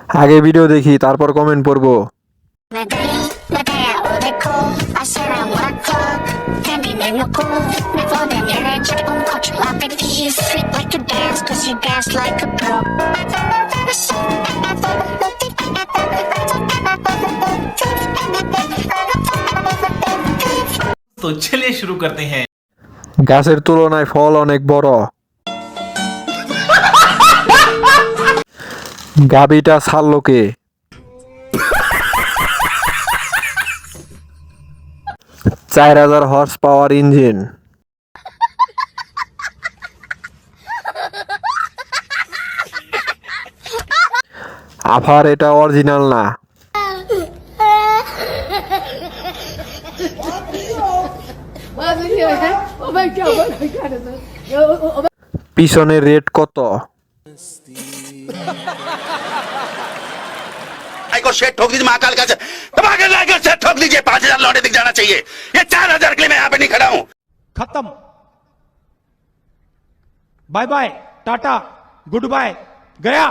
আগে ভিডিও দেখি তারপর কমেন্ট পড়বো। मैं गई मैं गया वो देखो आसरा मुरक्को candy मेरे को मैं वो दे मेरे चप्पल को चला पे you freak like a dance cause you dance like a pro तो चलिए शुरू करते हैं। গাছের তুলনায় ফল অনেক বড়। গাবিটা ছাড়লো কে? 4000 হর্স পাওয়ার ইঞ্জিন। আফার এটা অরিজিনাল না। পিছনের রেট কত? को शेट ठोक दीजिए महाकाल का धमाके लाकर शेट ठोक दीजिए 5000 लौटे दिख जाना चाहिए ये 4000 के लिए मैं यहाँ पे नहीं खड़ा हूँ खत्म bye bye tata goodbye गया।